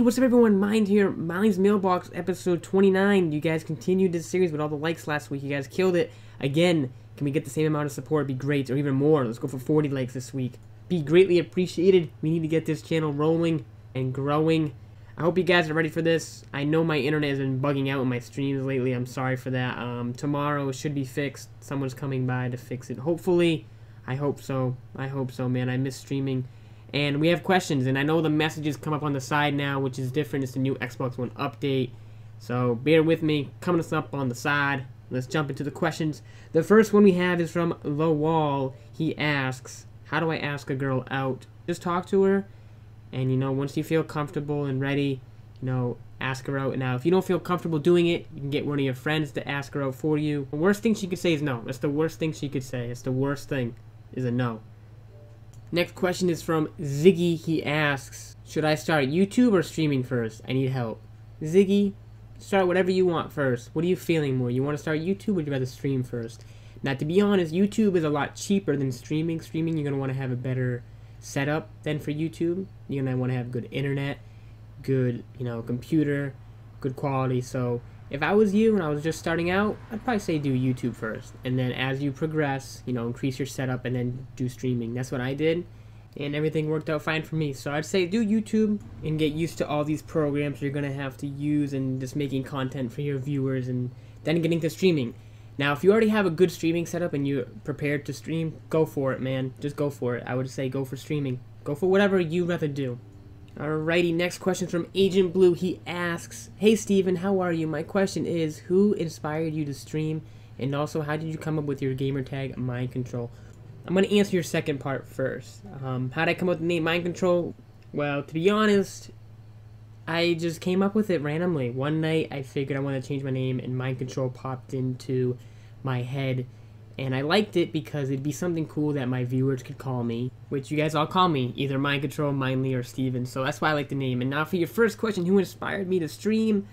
what's up everyone? Mind here, Mindlys Mailbox episode 29. You guys continued this series with all the likes last week. You guys killed it. Again, can we get the same amount of support? It'd be great, or even more. Let's go for 40 likes this week. Be greatly appreciated. We need to get this channel rolling and growing. I hope you guys are ready for this. I know my internet has been bugging out in my streams lately. I'm sorry for that. Tomorrow it should be fixed. Someone's coming by to fix it. Hopefully. I hope so. I hope so, man. I miss streaming. And we have questions, and I know the messages come up on the side now, which is different. It's the new Xbox One update. So bear with me. Coming up on the side. Let's jump into the questions. The first one we have is from The Wall. He asks, how do I ask a girl out? Just talk to her, and you know, once you feel comfortable and ready, you know, ask her out. Now, if you don't feel comfortable doing it, you can get one of your friends to ask her out for you. The worst thing she could say is no. That's the worst thing she could say. It's the worst thing is a no. Next question is from Ziggy. He asks, should I start YouTube or streaming first? I need help. Ziggy, start whatever you want first. What are you feeling more? You want to start YouTube or would you rather stream first? Now, to be honest, YouTube is a lot cheaper than streaming. Streaming, you're going to want to have a better setup than for YouTube. You're going to want to have good internet, good, you know, computer, good quality. So if I was you and I was just starting out, I'd probably say do YouTube first. And then as you progress, you know, increase your setup and then do streaming. That's what I did. And everything worked out fine for me. So I'd say do YouTube and get used to all these programs you're going to have to use and just making content for your viewers and then getting to streaming. Now, if you already have a good streaming setup and you're prepared to stream, go for it, man. Just go for it. I would say go for streaming. Go for whatever you'd rather do. Alrighty, next question from Agent Blue. He asks, hey Steven, how are you? My question is, who inspired you to stream? And also, how did you come up with your gamer tag, Mind Control? I'm going to answer your second part first. How did I come up with the name Mind Control? Well, to be honest, I just came up with it randomly. One night, I figured I wanted to change my name, and Mind Control popped into my head. And I liked it because it'd be something cool that my viewers could call me, which you guys all call me, either Mind Control, Mindly, or Steven. So that's why I like the name. And now for your first question, who inspired me to stream?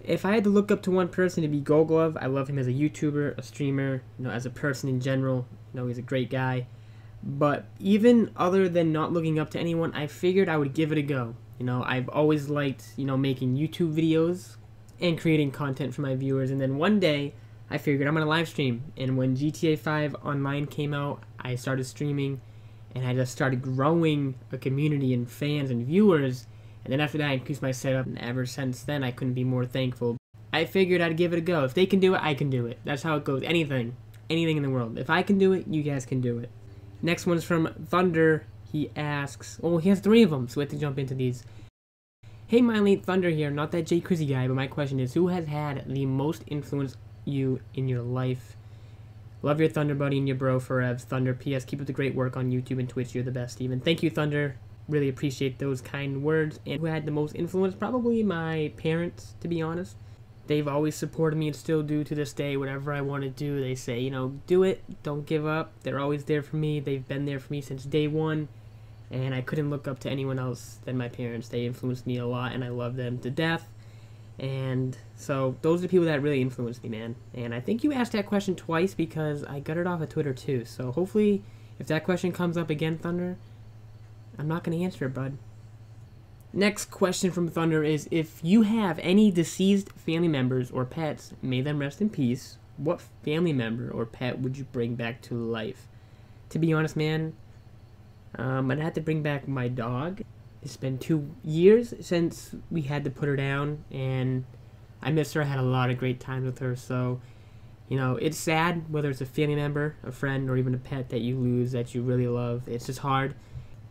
If I had to look up to one person, it'd be Goglove. I love him as a YouTuber, a streamer, you know, as a person in general. You know, he's a great guy. But even other than not looking up to anyone, I figured I would give it a go. You know, I've always liked, you know, making YouTube videos and creating content for my viewers. And then one day, I figured I'm going to live stream. And when GTA 5 Online came out, I started streaming. And I just started growing a community and fans and viewers. And then after that, I increased my setup. And ever since then, I couldn't be more thankful. I figured I'd give it a go. If they can do it, I can do it. That's how it goes. Anything in the world. If I can do it, you guys can do it. Next one's from Thunder. He asks, oh, he has 3 of them, so we have to jump into these. Hey, Mindly, Thunder here. Not that Jay Crizzy guy, but my question is, who has had the most influence you in your life? Love your Thunder buddy and your bro forever. Thunder. P.S. Keep up the great work on YouTube and Twitch. You're the best, Steven. Thank you, Thunder. Really appreciate those kind words. And who had the most influence? Probably my parents, to be honest. They've always supported me and still do to this day. Whatever I want to do, they say, you know, do it. Don't give up. They're always there for me. They've been there for me since day one. And I couldn't look up to anyone else than my parents. They influenced me a lot, and I love them to death. And so those are the people that really influenced me, man. And I think you asked that question twice because I got it off of Twitter too. So hopefully, if that question comes up again, Thunder, I'm not going to answer it, bud. Next question from Thunder is, if you have any deceased family members or pets, may them rest in peace, what family member or pet would you bring back to life? To be honest, man, I'd have to bring back my dog. It's been 2 years since we had to put her down, and I miss her. I had a lot of great times with her, so, you know, it's sad, whether it's a family member, a friend, or even a pet that you lose that you really love. It's just hard.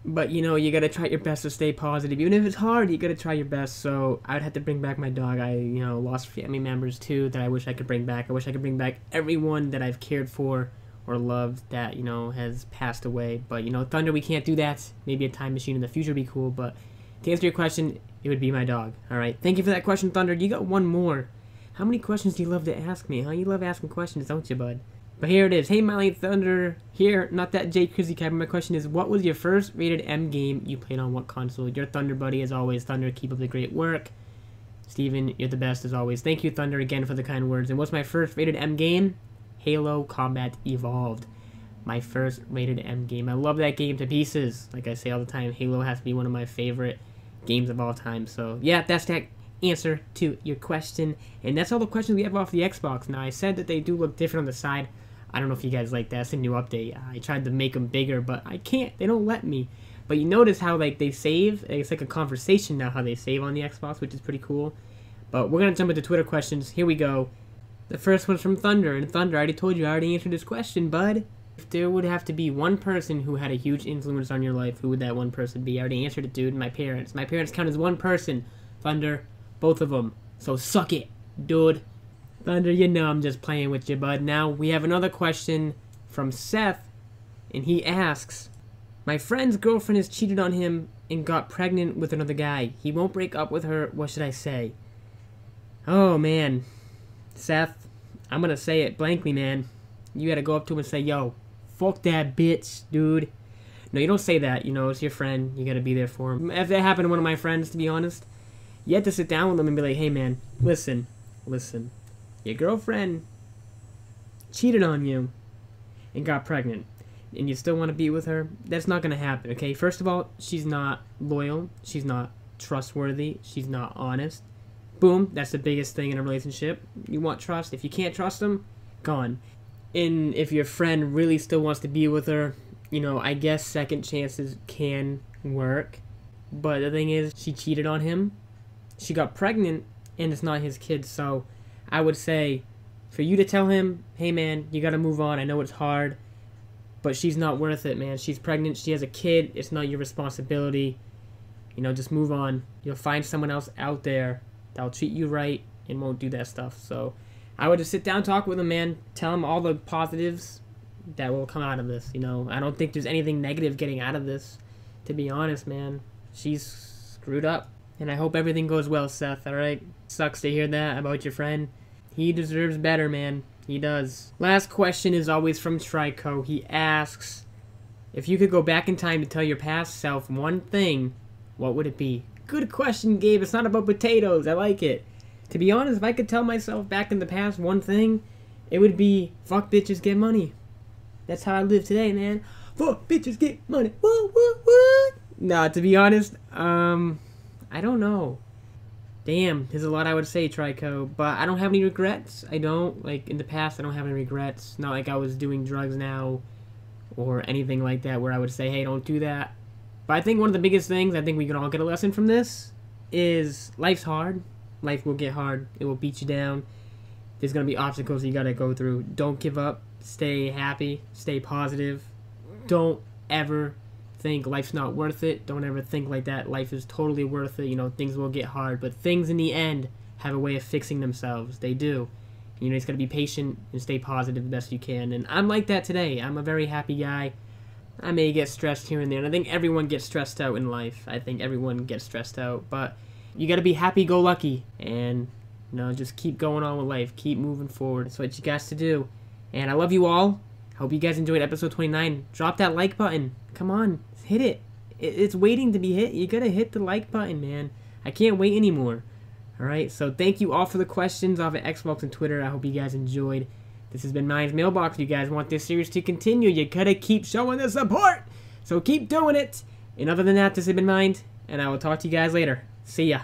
But, you know, you gotta try your best to stay positive. Even if it's hard, you gotta try your best. So I'd have to bring back my dog. I, you know, lost family members, too, that I wish I could bring back. I wish I could bring back everyone that I've cared for or loved that, you know, has passed away. But, you know, Thunder, we can't do that. Maybe a time machine in the future would be cool. But to answer your question, it would be my dog. All right. Thank you for that question, Thunder. You got one more. How many questions do you love to ask me, huh? You love asking questions, don't you, bud? But here it is. Hey, Mindly, Thunder here. Not that Jay Crizzy guy, but my question is, what was your first rated M game you played on what console? Your Thunder buddy, as always. Thunder, keep up the great work. Steven, you're the best, as always. Thank you, Thunder, again for the kind words. And what's my first rated M game? Halo Combat Evolved. My first rated M game. I love that game to pieces. Like I say all the time, Halo has to be one of my favorite games of all time. So yeah, that's that answer to your question. And that's all the questions we have off the Xbox. Now, I said that they do look different on the side. I don't know if you guys like that. It's a new update. I tried to make them bigger, but I can't. They don't let me. But you notice how like they save. It's like a conversation now how they save on the Xbox, which is pretty cool. But we're going to jump into Twitter questions. Here we go. The first one's from Thunder. And Thunder, I already told you, I already answered this question, bud. If there would have to be one person who had a huge influence on your life, who would that one person be? I already answered it, dude. My parents. My parents count as one person. Thunder. Both of them. So suck it, dude. Thunder, you know I'm just playing with you, bud. Now, we have another question from Seth. And he asks, my friend's girlfriend has cheated on him and got pregnant with another guy. He won't break up with her. What should I say? Oh, man. Seth, I'm gonna say it blankly, man. You gotta go up to him and say, yo, fuck that bitch, dude. No, you don't say that. You know, it's your friend. You gotta be there for him. If that happened to one of my friends, to be honest, you have to sit down with them and be like, hey, man, listen. Your girlfriend cheated on you and got pregnant, and you still want to be with her? That's not gonna happen, okay? First of all, she's not loyal. She's not trustworthy. She's not honest. Boom, that's the biggest thing in a relationship. You want trust. If you can't trust them, gone. And if your friend really still wants to be with her, you know, I guess second chances can work. But the thing is, she cheated on him. She got pregnant, and it's not his kid. So I would say, for you to tell him, hey, man, you got to move on. I know it's hard, but she's not worth it, man. She's pregnant. She has a kid. It's not your responsibility. You know, just move on. You'll find someone else out there that'll treat you right and won't do that stuff. So I would just sit down, talk with him, man. Tell him all the positives that will come out of this. You know, I don't think there's anything negative getting out of this, to be honest, man. She's screwed up. And I hope everything goes well, Seth, alright? Sucks to hear that about your friend. He deserves better, man. He does. Last question is always from Trico. He asks, if you could go back in time to tell your past self one thing, what would it be? Good question, Gabe. It's not about potatoes. I like it. To be honest, if I could tell myself back in the past one thing, it would be, fuck bitches, get money. That's how I live today, man. Fuck bitches, get money. What? Nah, to be honest, I don't know. Damn, there's a lot I would say, Trico, but I don't have any regrets. I don't. Like, in the past, I don't have any regrets. Not like I was doing drugs now or anything like that where I would say, hey, don't do that. But I think one of the biggest things, I think we can all get a lesson from this, is life's hard. Life will get hard. It will beat you down. There's going to be obstacles you got to go through. Don't give up. Stay happy. Stay positive. Don't ever think life's not worth it. Don't ever think like that. Life is totally worth it. You know, things will get hard, but things in the end have a way of fixing themselves. They do. You know, you just got to be patient and stay positive the best you can. And I'm like that today. I'm a very happy guy. I may get stressed here and there, and I think everyone gets stressed out in life. I think everyone gets stressed out, but you got to be happy-go-lucky and, you know, just keep going on with life. Keep moving forward. That's what you got to do. And I love you all. Hope you guys enjoyed episode 29. Drop that like button. Come on. Hit it. It's waiting to be hit. You got to hit the like button, man. I can't wait anymore. Alright, so thank you all for the questions off of Xbox and Twitter. I hope you guys enjoyed. This has been Mindlys Mailbox. If you guys want this series to continue, you gotta keep showing the support. So keep doing it. And other than that, this has been Mind, and I will talk to you guys later. See ya.